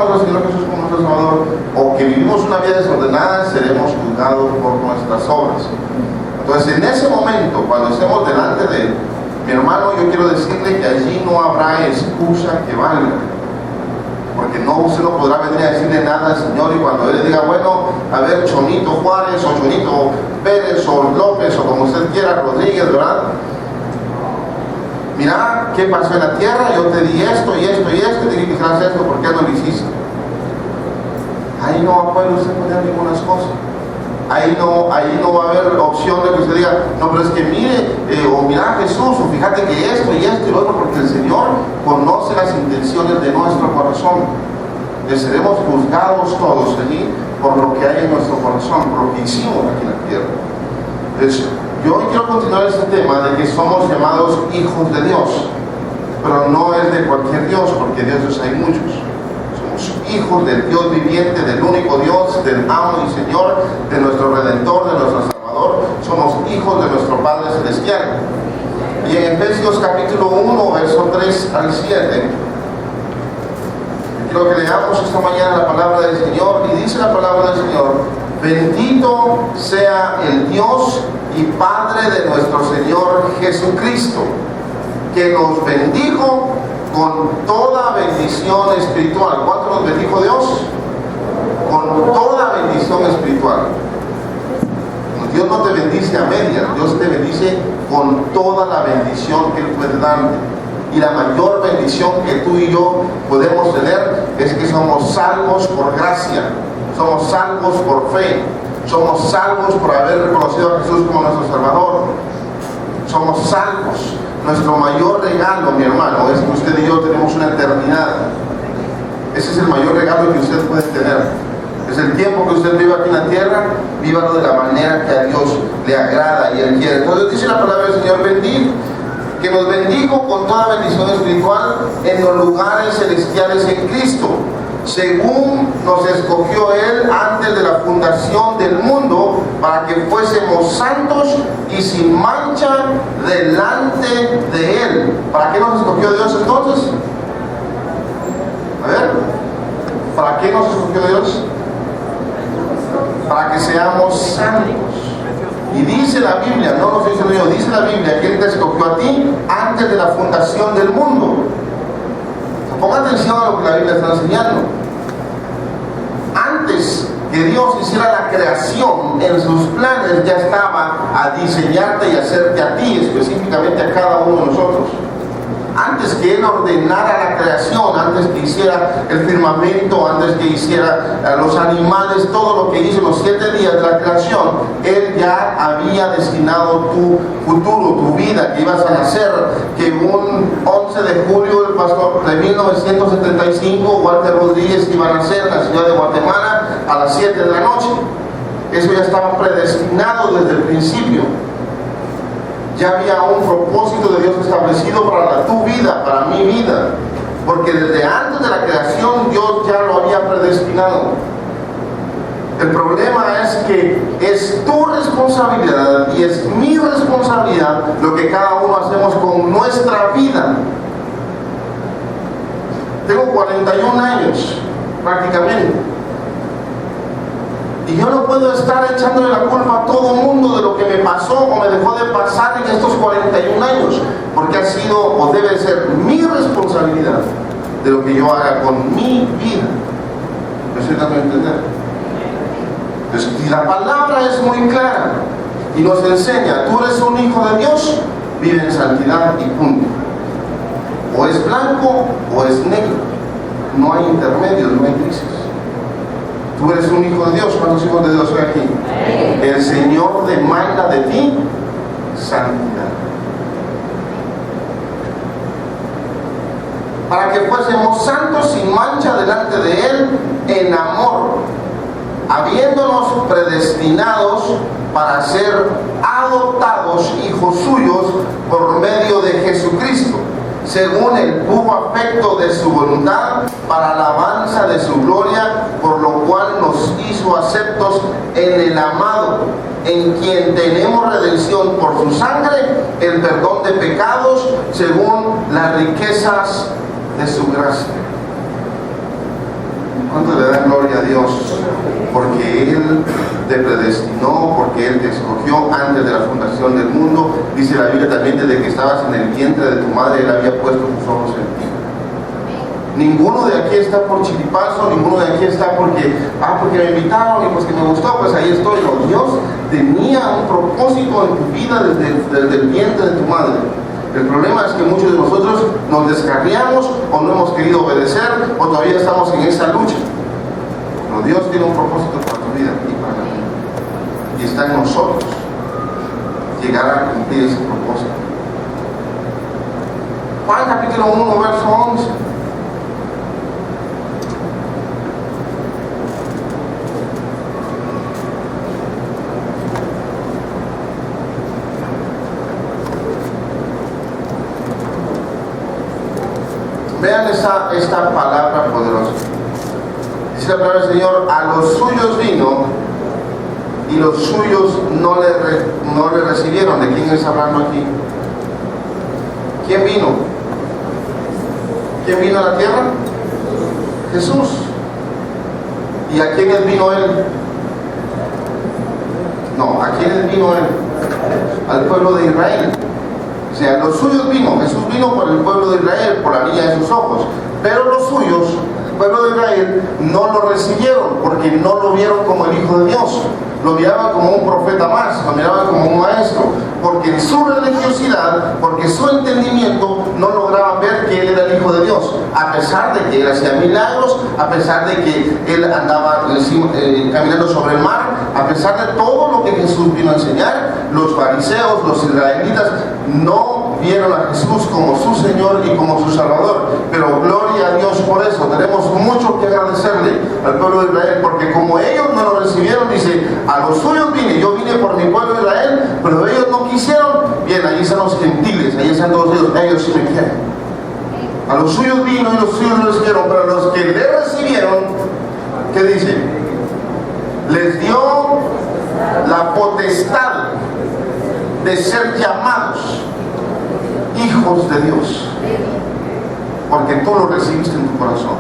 aceptamos al Señor Jesús como nuestro Salvador o que vivimos una vida desordenada, seremos juzgados por nuestras obras. Entonces, en ese momento, cuando estemos delante de Él, mi hermano, yo quiero decirle que allí no habrá excusa que valga. Porque usted no podrá venir a decirle nada al Señor y cuando Él le diga, bueno, a ver, Chonito Juárez o Chonito Pérez o López o como usted quiera, Rodríguez, ¿verdad? Mira, ¿qué pasó en la tierra? Yo te di esto y esto y esto, te dije que hicieras esto, ¿por qué no lo hiciste? Ahí no va a poder usted poner ninguna cosa. Ahí no va a haber opción de que usted diga, no, pero es que mire, o mira Jesús, o fíjate que esto y esto y lo otro, porque el Señor conoce las intenciones de nuestro corazón. Que seremos juzgados todos allí por lo que hay en nuestro corazón, por lo que hicimos aquí en la tierra. Entonces, yo hoy quiero continuar este tema de que somos llamados hijos de Dios, pero no es de cualquier Dios, porque dioses hay muchos. Hijos del Dios viviente, del único Dios, del amo y Señor, de nuestro Redentor, de nuestro Salvador. Somos hijos de nuestro Padre Celestial. Y en Efesios capítulo 1, verso 3 al 7, quiero que leamos esta mañana la palabra del Señor. Y dice la palabra del Señor: bendito sea el Dios y Padre de nuestro Señor Jesucristo, que nos bendijo con toda bendición espiritual. ¿Cuánto nos bendijo Dios? Con toda bendición espiritual. Dios no te bendice a medias, Dios te bendice con toda la bendición que Él puede darte. Y la mayor bendición que tú y yo podemos tener es que somos salvos por gracia, somos salvos por fe, somos salvos por haber reconocido a Jesús como nuestro Salvador. Somos salvos. Nuestro mayor regalo, mi hermano, es que usted y yo tenemos una eternidad. Ese es el mayor regalo que usted puede tener. Es el tiempo que usted vive aquí en la tierra, vívalo de la manera que a Dios le agrada y Él quiere. Entonces dice la palabra del Señor: bendigo, que nos bendijo con toda bendición espiritual en los lugares celestiales en Cristo, según nos escogió Él antes de la fundación del mundo, para que fuésemos santos y sin mancha delante de Él. ¿Para qué nos escogió Dios entonces? A ver, ¿para qué nos escogió Dios? Para que seamos santos. Y dice la Biblia, no lo estoy diciendo yo, dice la Biblia que Él te escogió a ti antes de la fundación del mundo. Ponga atención a lo que la Biblia está enseñando. Antes que Dios hiciera la creación, en sus planes ya estaba a diseñarte y hacerte a ti, específicamente a cada uno de nosotros. Antes que Él ordenara la creación, antes que hiciera el firmamento, antes que hiciera los animales, todo lo que hizo en los 7 días de la creación, Él ya había destinado tu futuro, tu vida, que ibas a nacer, que un 11 de julio de 1975, Walter Rodríguez iba a nacer en la ciudad de Guatemala a las 7 de la noche. Eso ya estaba predestinado desde el principio. Ya había un propósito de Dios establecido para tu vida, para mi vida, porque desde antes de la creación Dios ya lo había predestinado. El problema es que es tu responsabilidad y es mi responsabilidad lo que cada uno hacemos con nuestra vida. Tengo 41 años prácticamente. Y yo no puedo estar echándole la culpa a todo el mundo de lo que me pasó o me dejó de pasar en estos 41 años, porque ha sido o debe ser mi responsabilidad de lo que yo haga con mi vida. ¿Me estoy dando a entender? Entonces, y la palabra es muy clara y nos enseña: tú eres un hijo de Dios, vive en santidad y punto. O es blanco o es negro, no hay intermedios, no hay grises. Tú eres un hijo de Dios. ¿Cuántos hijos de Dios hay aquí? El Señor demanda de ti santidad. Para que fuésemos santos sin mancha delante de Él en amor, habiéndonos predestinados para ser adoptados hijos suyos por medio de Jesucristo, según el puro afecto de su voluntad, para alabanza de su gloria, por lo cual nos hizo aceptos en el amado, en quien tenemos redención por su sangre, el perdón de pecados, según las riquezas de su gracia. ¿Cuánto le dan gloria a Dios? Porque Él te predestinó, porque Él te escogió antes de la fundación del mundo. Dice la Biblia también, desde que estabas en el vientre de tu madre, Él había puesto sus ojos en ti. Ninguno de aquí está por chiripazo, ninguno de aquí está porque me invitaron y pues que me gustó, pues ahí estoy. No, Dios tenía un propósito en tu vida desde el vientre de tu madre. El problema es que muchos de nosotros nos descarriamos o no hemos querido obedecer o todavía estamos en esa lucha. Pero Dios tiene un propósito para tu vida y para la mía. Y está en nosotros llegar a cumplir ese propósito. Juan capítulo 1, verso 11. Vean esta palabra poderosa. Dice la palabra del Señor: a los suyos vino y los suyos no le recibieron. ¿De quién está hablando aquí? ¿Quién vino? ¿Quién vino a la tierra? Jesús. ¿Y a quiénes vino Él? No, ¿a quiénes vino Él? Al pueblo de Israel. O sea, los suyos vino, Jesús vino por el pueblo de Israel, por la niña de sus ojos, pero los suyos, el pueblo de Israel, no lo recibieron porque no lo vieron como el Hijo de Dios, lo miraban como un profeta más, lo miraban como un maestro, porque en su religiosidad, porque su entendimiento, no lograban ver que Él era el Hijo de Dios, a pesar de que Él hacía milagros, a pesar de que Él andaba caminando sobre el mar, a pesar de todo lo que Jesús vino a enseñar. Los fariseos, los israelitas, no vieron a Jesús como su Señor y como su Salvador. Pero gloria a Dios por eso. Tenemos mucho que agradecerle al pueblo de Israel, porque como ellos no lo recibieron, dice: a los suyos vine, yo vine por mi pueblo de Israel, pero ellos no quisieron. Bien, allí están los gentiles, allí están todos ellos sí me quieren. A los suyos vino y los suyos no recibieron, pero los que le recibieron, ¿qué dice? Les dio la potestad de ser llamados hijos de Dios, porque tú lo recibiste en tu corazón,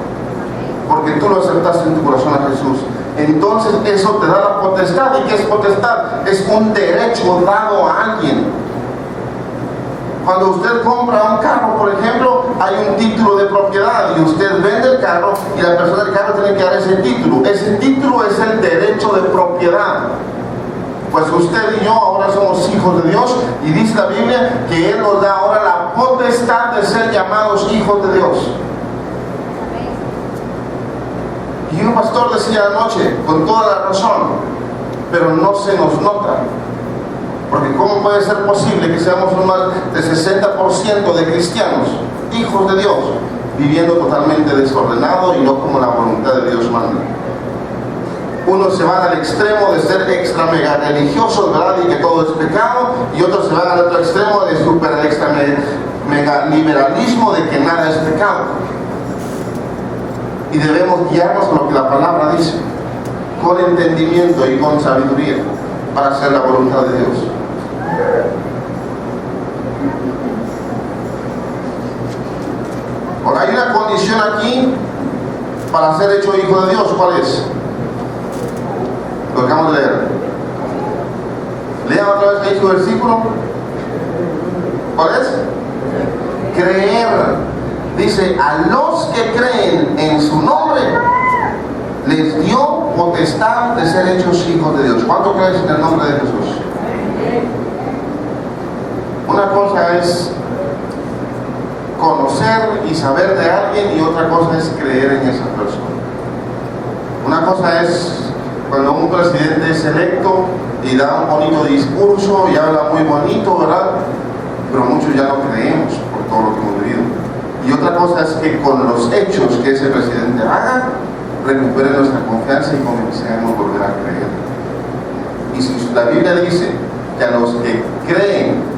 porque tú lo aceptaste en tu corazón a Jesús. Entonces eso te da la potestad. ¿Y qué es potestad? Es un derecho dado a alguien. Cuando usted compra un carro, por ejemplo, hay un título de propiedad y usted vende el carro y la persona del carro tiene que dar ese título. Ese título es el derecho de propiedad. Pues usted y yo ahora somos hijos de Dios, y dice la Biblia que Él nos da ahora la potestad de ser llamados hijos de Dios. Y un pastor decía anoche, con toda la razón, pero no se nos nota. Porque ¿cómo puede ser posible que seamos un más de 60% de cristianos, hijos de Dios, viviendo totalmente desordenado y no como la voluntad de Dios manda? Unos se van al extremo de ser extra mega religiosos, ¿verdad? Y que todo es pecado, y otros se van al otro extremo de super extra mega liberalismo, de que nada es pecado. Y debemos guiarnos con lo que la palabra dice, con entendimiento y con sabiduría, para hacer la voluntad de Dios. Ahora, hay una condición aquí para ser hecho hijo de Dios. ¿Cuál es? Lo que acabamos de leer. Lean otra vez ahí su versículo. ¿Cuál es? Creer. Dice: a los que creen en su nombre les dio potestad de ser hechos hijos de Dios. ¿Cuánto crees en el nombre de Jesús? Una cosa es conocer y saber de alguien, y otra cosa es creer en esa persona. Una cosa es cuando un presidente es electo y da un bonito discurso y habla muy bonito, ¿verdad? Pero muchos ya no creemos por todo lo que hemos vivido. Y otra cosa es que con los hechos que ese presidente haga, recupere nuestra confianza y comencemos a volver a creer. Y si la Biblia dice que a los que creen,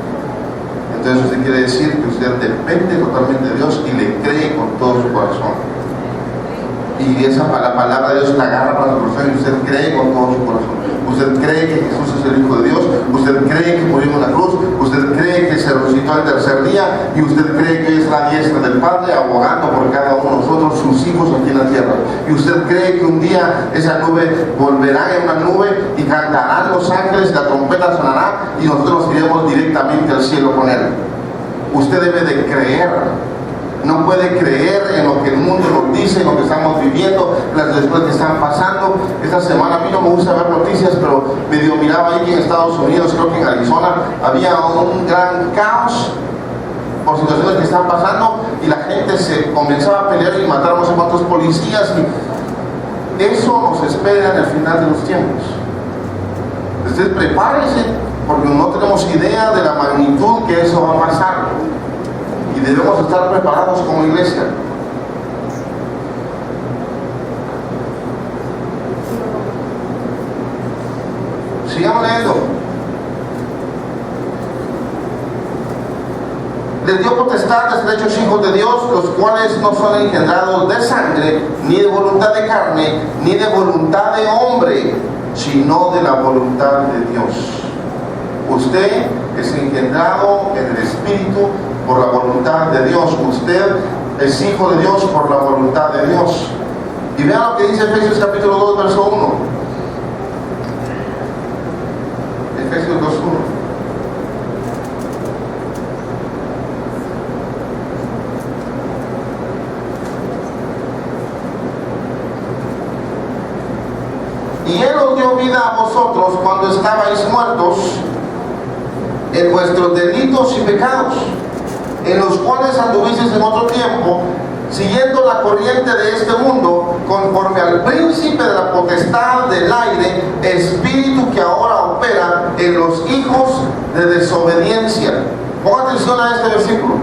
entonces usted quiere decir que usted depende totalmente de Dios y le cree con todo su corazón. y la palabra de Dios la agarra para su corazón y usted cree con todo su corazón. Usted cree que Jesús es el Hijo de Dios, usted cree que murió en la cruz, usted cree que se resucitó al tercer día y usted cree que es la diestra del Padre abogando por cada uno de nosotros, sus hijos aquí en la tierra. Y usted cree que un día esa nube volverá en una nube y cantarán los ángeles, la trompeta sonará y nosotros nos iremos directamente al cielo con Él. Usted debe de creer. No puede creer en lo que el mundo nos dice, en lo que estamos viviendo, las cosas que están pasando. Esta semana a mí no me gusta ver noticias, pero medio miraba ahí que en Estados Unidos, creo que en Arizona, había un gran caos por situaciones que están pasando y la gente se comenzaba a pelear y matar a no sé cuántos policías. Y eso nos espera en el final de los tiempos. Usted prepárese, porque no tenemos idea de la magnitud que eso va a pasar. Y debemos estar preparados como iglesia. Sigamos leyendo. Les dio potestad de ser hechos hijos de Dios, los cuales no son engendrados de sangre, ni de voluntad de carne, ni de voluntad de hombre, sino de la voluntad de Dios. Usted es engendrado en el Espíritu por la voluntad de Dios. Usted es hijo de Dios por la voluntad de Dios. Y vean lo que dice Efesios capítulo 2, verso 1. Efesios 2, 1. Y Él os dio vida a vosotros cuando estabais muertos en vuestros delitos y pecados, en los cuales anduvisteis en otro tiempo, siguiendo la corriente de este mundo, conforme al príncipe de la potestad del aire, espíritu que ahora opera en los hijos de desobediencia. Ponga atención a este versículo,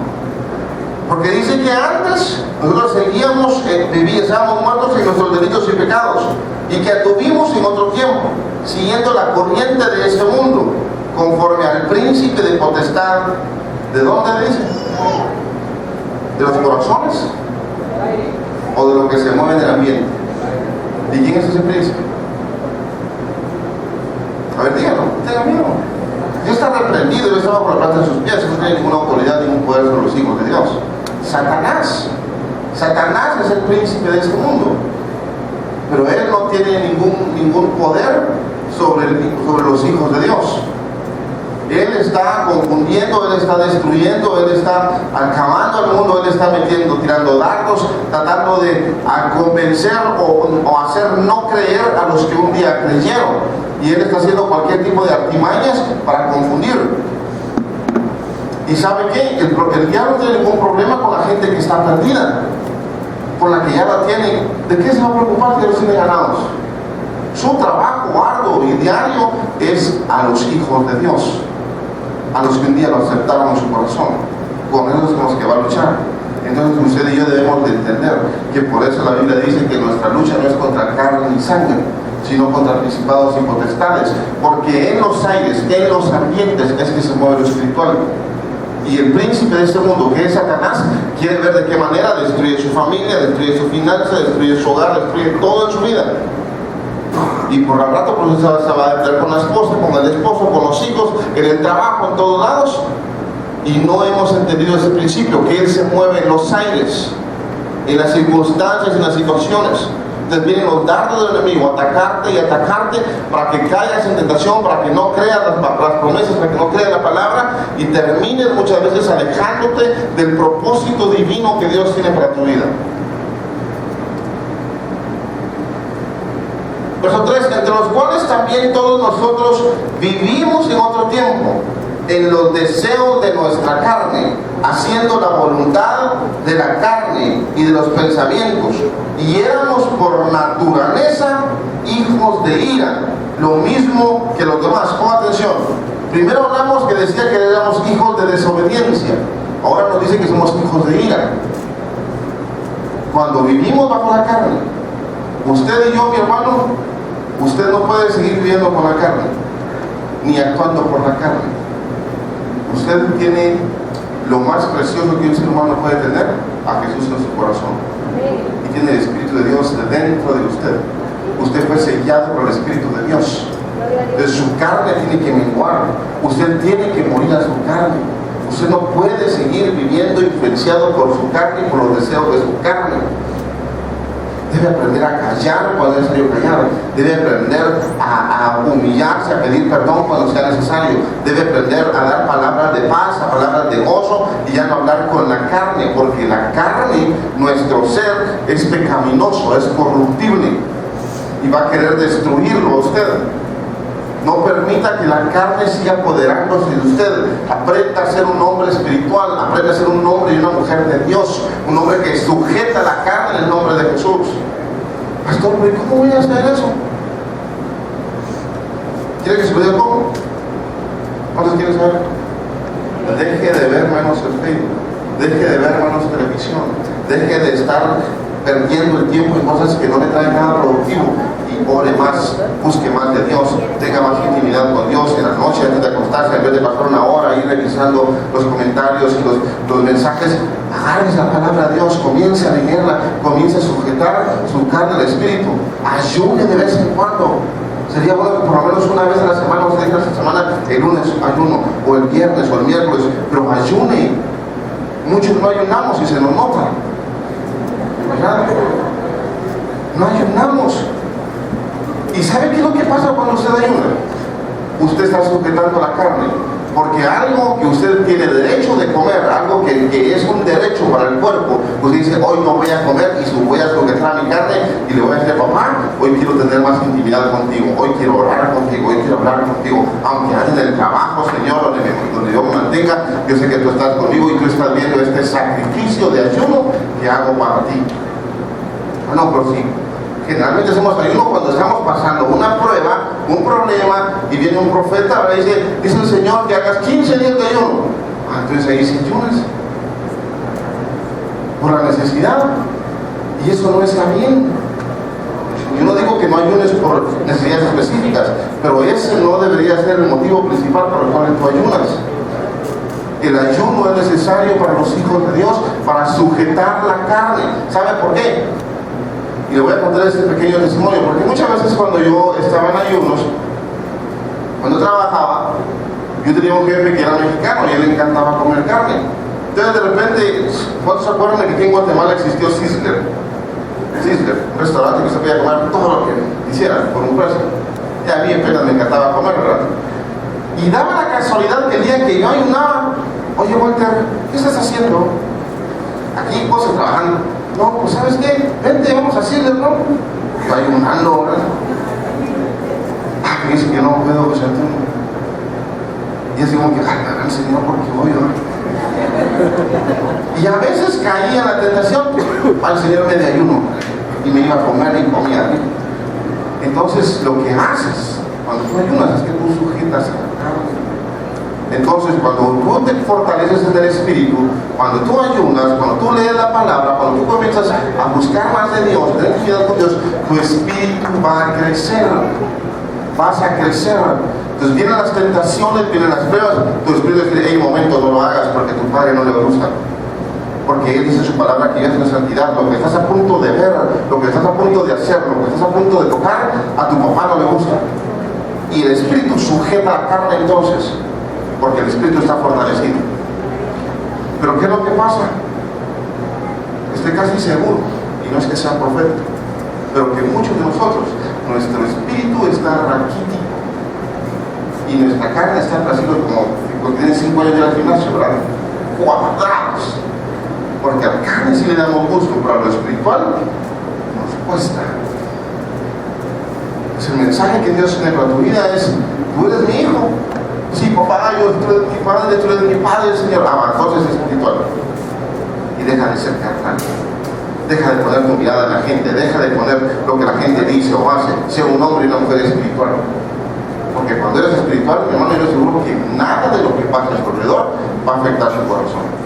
porque dice que antes nosotros seguíamos, estábamos muertos en nuestros delitos y pecados, y que anduvimos en otro tiempo, siguiendo la corriente de este mundo, conforme al príncipe de potestad. ¿De dónde dice? ¿De los corazones? ¿O de lo que se mueve en el ambiente? ¿De quién es ese príncipe? A ver, díganlo, tengan miedo. Dios está reprendido, Dios estaba por la planta de sus pies, no tiene ninguna autoridad, ningún poder sobre los hijos de Dios. Satanás es el príncipe de este mundo, pero él no tiene ningún poder sobre los hijos de Dios. Él está confundiendo, Él está destruyendo, Él está acabando al mundo, Él está tirando dardos, tratando de convencer o hacer no creer a los que un día creyeron. Y Él está haciendo cualquier tipo de artimañas para confundir. ¿Y sabe qué? El diablo no tiene ningún problema con la gente que está perdida, con la que ya la tiene. ¿De qué se va a preocupar si ellos tienen ganados? Su trabajo arduo y diario es a los hijos de Dios, a los que un día lo aceptaron en su corazón. Con esos son los que va a luchar. Entonces usted y yo debemos de entender que por eso la Biblia dice que nuestra lucha no es contra carne ni sangre, sino contra principados y potestades, porque en los aires, en los ambientes es que se mueve lo espiritual. Y el príncipe de este mundo, que es Satanás, quiere ver de qué manera destruye su familia, destruye su finanza, destruye su hogar, destruye todo en su vida. Y por al rato pues se va a meter con la esposa, con el esposo, con los hijos, en el trabajo, en todos lados. Y no hemos entendido ese principio, que Él se mueve en los aires, en las circunstancias, en las situaciones. Entonces vienen los dardos del enemigo, atacarte y atacarte para que caigas en tentación, para que no creas las promesas, para que no creas la palabra y termines muchas veces alejándote del propósito divino que Dios tiene para tu vida. Verso 3, entre los cuales también todos nosotros vivimos en otro tiempo, en los deseos de nuestra carne, haciendo la voluntad de la carne y de los pensamientos, y éramos por naturaleza hijos de ira, lo mismo que los demás. Pon atención, primero hablamos que decía que éramos hijos de desobediencia, ahora nos dice que somos hijos de ira. Cuando vivimos bajo la carne, usted y yo, mi hermano, usted no puede seguir viviendo con la carne, ni actuando por la carne. Usted tiene lo más precioso que un ser humano puede tener, a Jesús en su corazón. y tiene el Espíritu de Dios de dentro de usted. Usted fue sellado por el Espíritu de Dios. Entonces su carne tiene que menguar. Usted tiene que morir a su carne. Usted no puede seguir viviendo influenciado por su carne y por los deseos de su carne. Debe aprender a callar cuando es necesario callar. Debe aprender a humillarse, a pedir perdón cuando sea necesario. Debe aprender a dar palabras de paz, a palabras de gozo y ya no hablar con la carne, porque la carne, nuestro ser, es pecaminoso, es corruptible y va a querer destruirlo a usted. No permita que la carne siga apoderándose de usted. Aprenda a ser un hombre espiritual, aprenda a ser un hombre y una mujer de Dios, un hombre que sujeta la carne en el nombre de Jesús. Pastor, ¿cómo voy a hacer eso? ¿Quiere que se lo diga cómo? ¿Cuántos quieren saber? Deje de ver menos el Facebook, deje de ver menos televisión, deje de estar perdiendo el tiempo en cosas que no le traen nada productivo y ore más, busque más de Dios, tenga más intimidad con Dios en la noche antes de acostarse, en vez de pasar una hora ahí revisando los comentarios y los mensajes. Agarre la palabra de Dios, comience a leerla, comience a sujetar su carne al Espíritu, ayune de vez en cuando. Sería bueno que por lo menos una vez a la semana, o sea, esta semana, el lunes ayuno, o el viernes, o el miércoles, pero ayune. Muchos no ayunamos y se nos nota. ¿Verdad? No ayunamos. ¿Y sabe qué es lo que pasa cuando usted ayuna? Usted está sujetando la carne, porque algo que usted tiene derecho de comer, algo que es un derecho para el cuerpo, usted dice, hoy no voy a comer y voy a sujetar a mi carne y le voy a decir, papá, hoy quiero tener más intimidad contigo, hoy quiero orar contigo, hoy quiero hablar contigo, aunque ande en el trabajo, Señor, donde yo me mantenga, yo sé que tú estás conmigo y tú estás viendo este sacrificio de ayuno que hago para ti. No, pero sí. Generalmente hacemos ayuno cuando estamos pasando una prueba, un problema, y viene un profeta y dice el Señor que hagas 15 días de ayuno. Entonces ahí se ayunas por la necesidad, y eso no está bien. Yo no digo que no ayunes por necesidades específicas, pero ese no debería ser el motivo principal por el cual tú ayunas. El ayuno es necesario para los hijos de Dios, para sujetar la carne. ¿Sabe por qué? Y le voy a contar este pequeño testimonio, porque muchas veces cuando yo estaba en ayunos, cuando trabajaba, yo tenía un jefe que era mexicano y a él le encantaba comer carne. Entonces de repente, ¿cuántos se acuerdan de que aquí en Guatemala existió Sizzler? Sizzler, un restaurante que se podía comer todo lo que quisiera por un precio. Y a mí apenas me encantaba comer, ¿verdad? Y daba la casualidad que el día que yo ayunaba, oye Walter, ¿qué estás haciendo? Aquí cosas trabajando. No, pues ¿sabes qué? Vente, vamos a Sizzler, ¿no? Yo ayunando, ¿verdad? Me dice que no puedo, o sea, y así como que, ay, Señor, ¿por qué voy, no? Y a veces caía en la tentación, al Señor me de ayuno, y me iba a comer y comía. Entonces, lo que haces cuando tú ayunas es que tú sujetas a la carne. Entonces, cuando tú te fortaleces en el Espíritu, cuando tú ayunas, cuando tú lees la palabra, cuando tú comienzas a buscar más de Dios, tener intimidad con Dios, tu espíritu va a crecer. Vas a crecer. Entonces vienen las tentaciones, vienen las pruebas, tu espíritu dice, hey, momento, no lo hagas porque a tu padre no le gusta. Porque Él dice su palabra que ya es una santidad. Lo que estás a punto de ver, lo que estás a punto de hacer, lo que estás a punto de tocar, a tu papá no le gusta. Y el espíritu sujeta la carne entonces, porque el espíritu está fortalecido. Pero ¿qué es lo que pasa? Estoy casi seguro, y no es que sea profeta, pero que muchos de nosotros, nuestro espíritu está raquítico y nuestra carne está así como tienen 5 años de la gimnasio, ¿verdad? Cuadrados. Porque a la carne sí le damos gusto, pero a lo espiritual nos cuesta. Pues el mensaje que Dios tiene para tu vida es: tú eres mi hijo. Sí, papá, tú eres mi padre, tú eres mi padre, Señor. Entonces es espiritual. Y deja de ser carnal. Deja de poner tu mirada en la gente, deja de poner lo que la gente dice o hace. Sea un hombre y una mujer espiritual. Porque cuando eres espiritual, mi hermano, yo seguro que nada de lo que pasa a su alrededor va a afectar su corazón.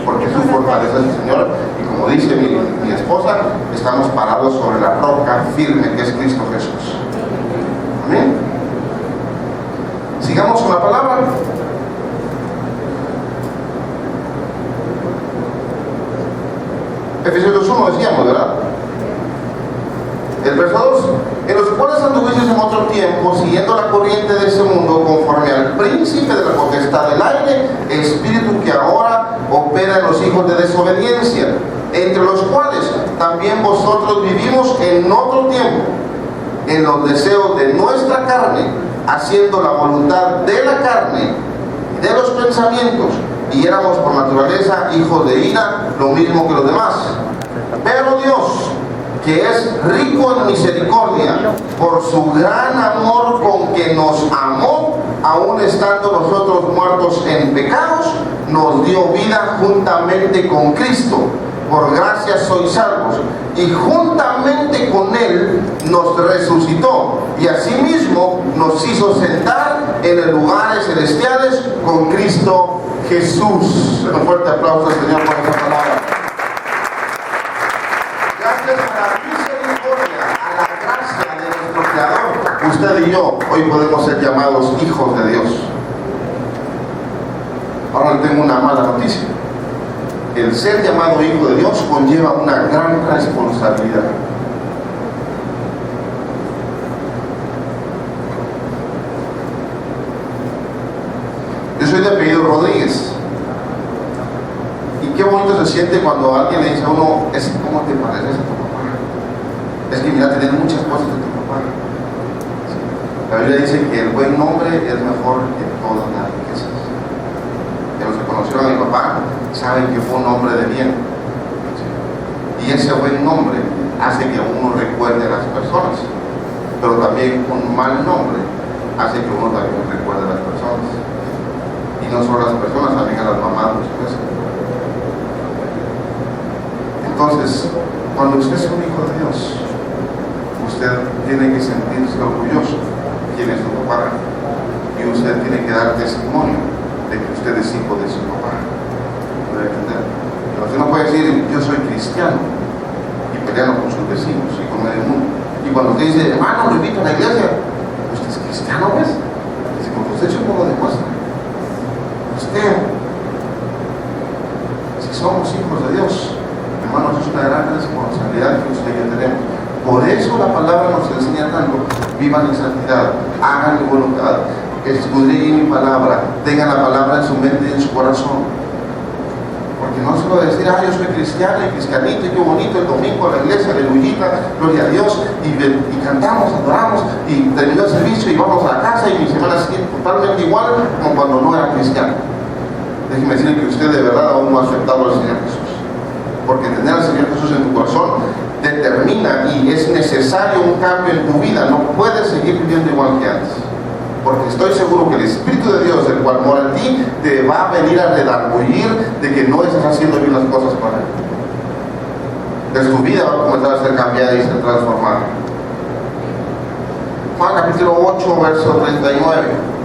Porque tú fortaleces al Señor, y como dice mi esposa, estamos parados sobre la roca firme que es Cristo Jesús. Amén. Sigamos con la palabra. Efesios 2:1 decíamos, ¿verdad? El verso 2: en los cuales anduvisteis en otro tiempo, siguiendo la corriente de ese mundo, conforme al príncipe de la potestad del aire, espíritu que ahora opera en los hijos de desobediencia, entre los cuales también vosotros vivimos en otro tiempo, en los deseos de nuestra carne, haciendo la voluntad de la carne y de los pensamientos, y éramos por naturaleza hijos de ira, lo mismo que los demás. Pero Dios, que es rico en misericordia, por su gran amor con que nos amó, aun estando nosotros muertos en pecados, nos dio vida juntamente con Cristo. Por gracia sois salvos, y juntamente con Él nos resucitó, y asimismo nos hizo sentar en los lugares celestiales con Cristo Jesús. Un fuerte aplauso al Señor por esa palabra. Gracias a la misericordia, a la gracia de nuestro Creador, usted y yo hoy podemos ser llamados hijos de Dios. Ahora le tengo una mala noticia. El ser llamado hijo de Dios conlleva una gran responsabilidad. Yo soy de apellido Rodríguez. Y qué bonito se siente cuando alguien le dice a uno: es que ¿cómo te pareces a tu papá? Es que mira, tienes muchas cosas de tu papá. La Biblia dice que el buen nombre es mejor que todas las riquezas. Que los que conocieron a mi papá saben que fue un hombre de bien. Y ese buen nombre hace que uno recuerde a las personas. Pero también un mal nombre hace que uno también recuerde a las personas. Y no solo a las personas, también a las mamás muchas veces. Entonces, cuando usted es un hijo de Dios, usted tiene que sentirse orgulloso de quién es su papá. Y usted tiene que dar testimonio de que usted es hijo de su papá. ¿Puede entender? Pero usted no puede decir: yo soy cristiano, y peleando con sus vecinos y con medio mundo. Y cuando usted dice: hermano, lo invito a la iglesia, ¿usted es cristiano, pues? Dice: como usted no lo demuestra. Usted, si somos hijos de Dios, hermanos, es una gran responsabilidad que usted y yo tenemos. Por eso la palabra nos enseña tanto: vivan en santidad, hagan mi voluntad, escudriñen mi palabra, tengan la palabra en su mente y en su corazón. Porque no solo decir: yo soy cristiano y cristianito y qué bonito el domingo a la iglesia, aleluyita, gloria a Dios, y cantamos, adoramos, y terminó el servicio y vamos a la casa, y mi semana sigue totalmente igual como cuando no era cristiano. Déjeme decirle que usted de verdad aún no ha aceptado al Señor Jesús. Porque tener al Señor Jesús en tu corazón determina y es necesario un cambio en tu vida. No puedes seguir viviendo igual que antes. Porque estoy seguro que el Espíritu de Dios, el cual mora en ti, te va a venir a redarguir de que no estás haciendo bien las cosas para Él. Entonces tu vida va a comenzar a ser cambiada y ser transformada. Juan capítulo 8, verso 39.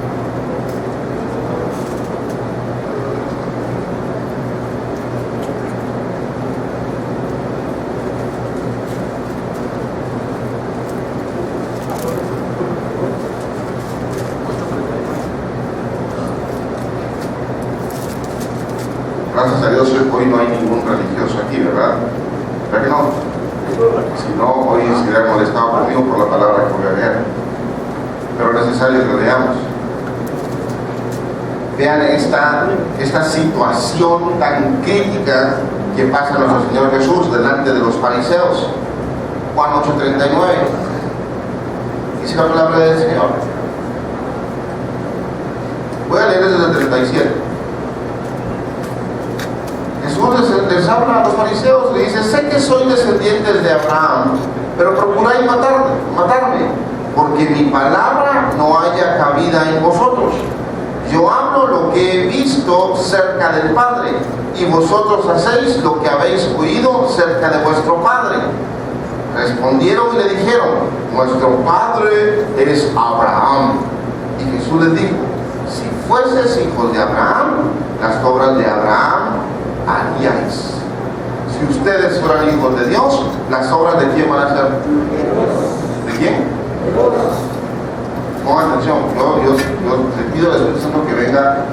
Gracias a Dios hoy no hay ningún religioso aquí, ¿verdad? ¿Verdad que no? Si no, hoy se hubiera molestado conmigo por la palabra que voy a leer. Pero es necesario que lo leamos. Vean esta situación tan crítica que pasa nuestro Señor Jesús delante de los fariseos. Juan 8:39. Dice la palabra del Señor. Voy a leer desde el 37. Jesús les habla a los fariseos, le dice: sé que soy descendientes de Abraham, pero procuráis matarme, porque mi palabra no haya cabida en vosotros. Yo hablo lo que he visto cerca del Padre, y vosotros hacéis lo que habéis oído cerca de vuestro Padre. Respondieron y le dijeron: nuestro Padre es Abraham. Y Jesús les dijo: si fueses hijos de Abraham, las obras de Abraham haríais. Si ustedes fueran hijos de Dios, las obras de quién van a ser? ¿De quién? Pongan atención, yo le pido al Espíritu Santo que venga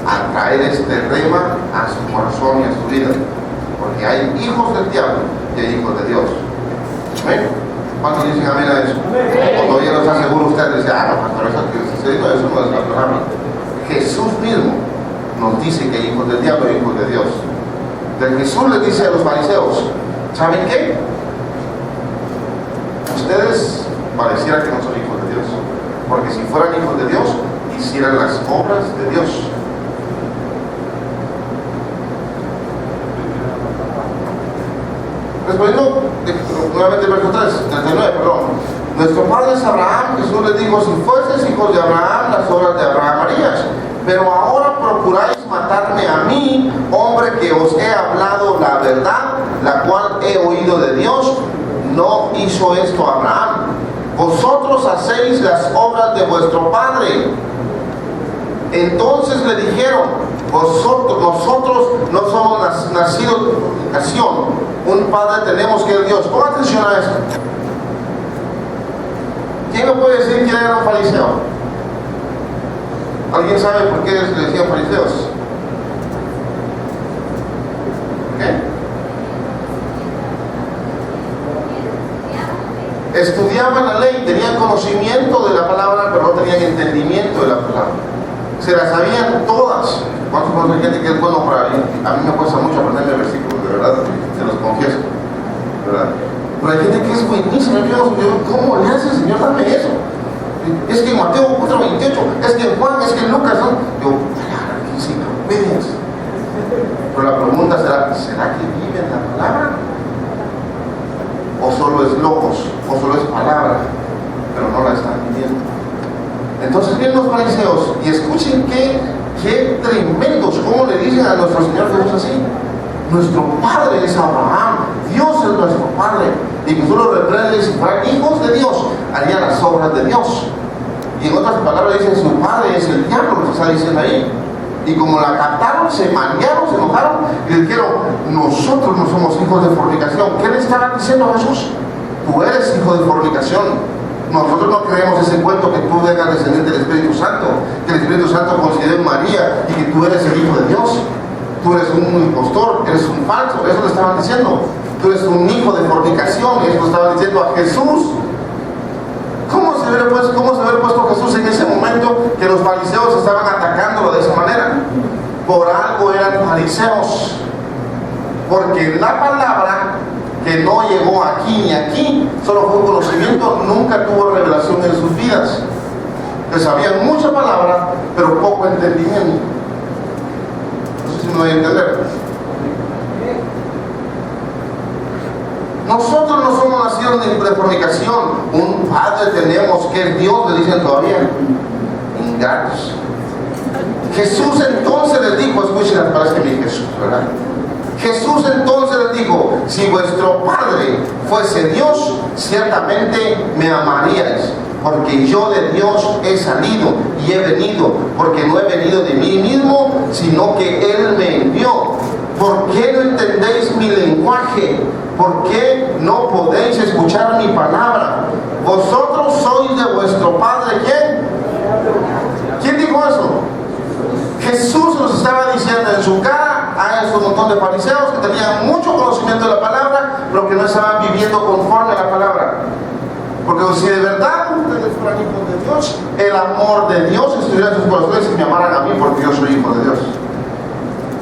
a traer este rema a su corazón y a su vida, porque hay hijos del diablo y hay hijos de Dios. ¿Amén? ¿Cuántos dicen amén a eso? O todavía no está seguro usted, dice, no, pastor, eso que se dijo, eso no es la palabra. Jesús mismo nos dice que hijos del diablo y hijos de Dios. Entonces Jesús le dice a los fariseos, ¿saben qué? Ustedes pareciera que no son hijos de Dios, porque si fueran hijos de Dios, hicieran las obras de Dios. Respondiendo nuevamente verso 39, perdón. Nuestro padre es Abraham. Jesús les dijo, si fueses hijos de Abraham, las obras de Abraham harías. Pero ahora procuráis matarme a mí, hombre que os he hablado la verdad, la cual he oído de Dios. No hizo esto Abraham. Vosotros hacéis las obras de vuestro padre. Entonces le dijeron, nosotros no somos nacidos de nación. Un padre tenemos que es Dios. Ponga atención a esto. ¿Quién me puede decir quién era un fariseo? ¿Alguien sabe por qué le decían fariseos? ¿Qué? Estudiaban la ley, tenían conocimiento de la palabra, pero no tenían entendimiento de la palabra. Se las sabían todas. ¿Cuántos conocen gente que es bueno para mí? A mí me cuesta mucho aprenderme versículos, de verdad, se los confieso, ¿verdad? Pero hay gente que es buenísima. ¿Cómo le hace, Señor? Dame eso. Es que en Mateo 4:28, es que en Juan, es que en Lucas, ¿no? Yo, enciclopedias. Pero la pregunta ¿será que viven la palabra? ¿O solo es logos? ¿O solo es palabra? Pero no la están viviendo. Entonces vienen los fariseos y escuchen qué tremendos, como le dicen a nuestro Señor Jesús así. Nuestro Padre es Abraham, Dios es nuestro Padre. Y Jesús lo reprende, si fueran hijos de Dios, harían las obras de Dios. Y en otras palabras dicen, su padre es el diablo, lo que está diciendo ahí. Y como la captaron, se manguearon, se enojaron y le dijeron, nosotros no somos hijos de fornicación. ¿Qué le estaban diciendo a Jesús? Tú eres hijo de fornicación. Nosotros no creemos ese cuento que tú vengas descendiente del Espíritu Santo, que el Espíritu Santo considera María y que tú eres el Hijo de Dios. Tú eres un impostor, eres un falso, eso le estaban diciendo. Tú eres un hijo de fornicación, eso le estaban diciendo a Jesús. ¿Cómo se hubiera puesto Jesús en ese momento que los fariseos estaban atacándolo de esa manera? Por algo eran fariseos. Porque la palabra que no llegó aquí ni aquí, solo fue un conocimiento, nunca tuvo revelación en sus vidas. Que sabían mucha palabra, pero poco entendimiento. No sé si me voy a entender. Nosotros no somos nacidos de fornicación. Un padre tenemos que es Dios, le dicen todavía. Ingratos. Jesús entonces les dijo, escuchen las palabras que me dijo Jesús, ¿verdad? Jesús entonces les dijo, si vuestro Padre fuese Dios, ciertamente me amaríais, porque yo de Dios he salido y he venido, porque no he venido de mí mismo, sino que Él me envió. ¿Por qué no entendéis mi lenguaje? ¿Por qué no podéis escuchar mi palabra? Vosotros sois de vuestro padre, ¿quién? ¿Quién dijo eso? Jesús nos estaba diciendo en su cara a estos montón de fariseos que tenían mucho conocimiento de la palabra, pero que no estaban viviendo conforme a la palabra. Porque si de verdad ustedes fueran hijos de Dios, el amor de Dios estuviera en sus corazones y me amaran a mí porque yo soy hijo de Dios.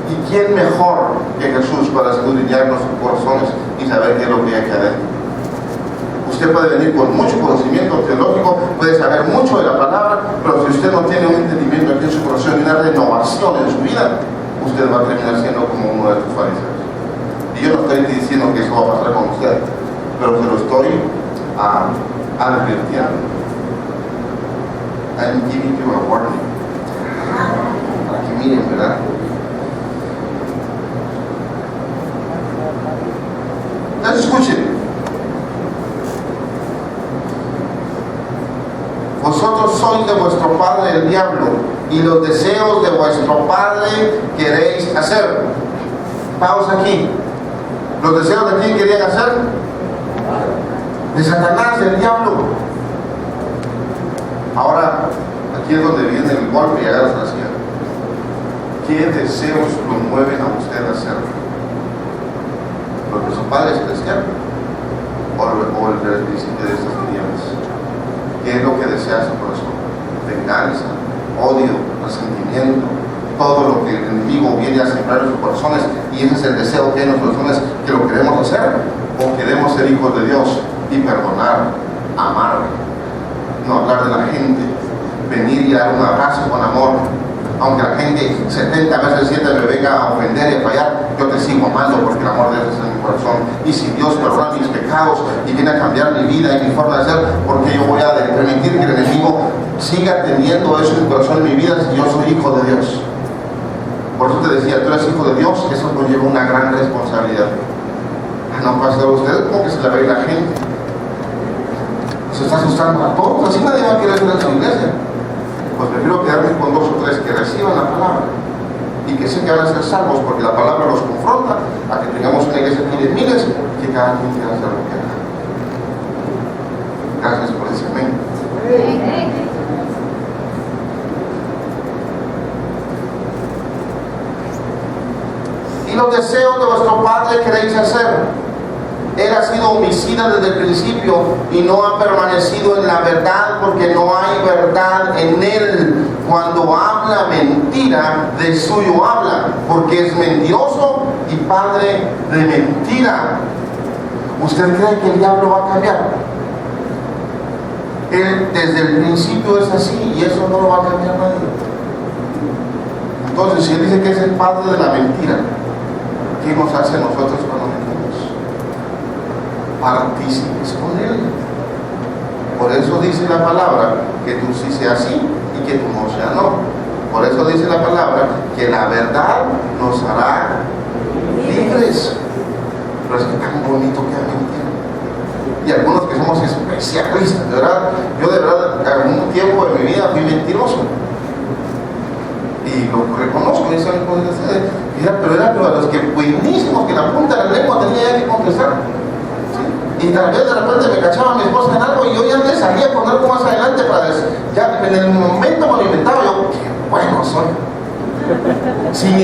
¿Y quién mejor que Jesús para escudriñar nuestros corazones y saber qué es lo que hay que hacer? Usted puede venir con mucho conocimiento teológico, puede saber mucho de la palabra, pero si usted no tiene un entendimiento aquí en su corazón y una renovación en su vida, usted va a terminar siendo como uno de estos fariseos. Y yo no estoy diciendo que eso va a pasar con usted, pero se lo estoy advirtiendo. I'm giving you a warning. Para que miren, ¿verdad? Entonces escuchen. Vosotros sois de vuestro padre el diablo, y los deseos de vuestro padre queréis hacer. Pausa aquí. ¿Los deseos de quién querían hacer? De Satanás, del diablo. Ahora, aquí es donde viene el golpe y agarras la silla. ¿Qué deseos lo mueven a usted a hacer? Porque su padre es cristiano. o el del príncipe de estas tinieblas? ¿Qué es lo que desea su corazón? Venganza, odio, resentimiento, todo lo que el enemigo viene a sembrar en sus corazones, y ese es el deseo que hay en nuestros corazones, que lo queremos hacer, o queremos ser hijos de Dios y perdonar, amar, no hablar de la gente, venir y dar un abrazo con amor, aunque la gente 70 veces 7 me venga a ofender y a fallar, yo te sigo amando porque el amor de Dios está en mi corazón. Y si Dios perdona mis pecados y viene a cambiar mi vida y mi forma de ser, porque yo voy a permitir que el enemigo siga teniendo eso en mi corazón, en mi vida, si yo soy hijo de Dios? Por eso te decía, tú eres hijo de Dios, eso conlleva una gran responsabilidad. No pasa a usted como que se le ve la gente, se está asustando a todos, así nadie va a querer ir a su iglesia. Pues prefiero quedarme con 2 o 3 que reciban la palabra y que sé que van a ser salvos, porque la palabra los confronta, a que tengamos una iglesia aquí de miles, que cada quien quiera hacer lo que haga. Gracias por ese amén. Y los deseos de vuestro Padre queréis hacer. Él ha sido homicida desde el principio y no ha permanecido en la verdad, porque no hay verdad en él. Cuando habla mentira, de suyo habla, porque es mentiroso y padre de mentira. ¿Usted cree que el diablo va a cambiar? Él desde el principio es así y eso no lo va a cambiar nadie. Entonces, si él dice que es el padre de la mentira, ¿qué nos hace nosotros cuando mentimos? Partícipes con él. Por eso dice la palabra que tú sí seas sí y que tú no seas no. Por eso dice la palabra que la verdad nos hará libres. Pero es que tan bonito que es mentir. Y algunos que somos especialistas, de verdad, yo de verdad algún tiempo de mi vida fui mentiroso. Y lo reconozco, y saben cómo ustedes. Pero era de los que buenísimos, que la punta de la lengua tenía ya que contestar. ¿Sí? Y tal vez de repente me cachaba mi esposa en algo y yo ya le salía con algo más adelante para decir, ya en el momento me lo inventaba yo, qué bueno soy. Sin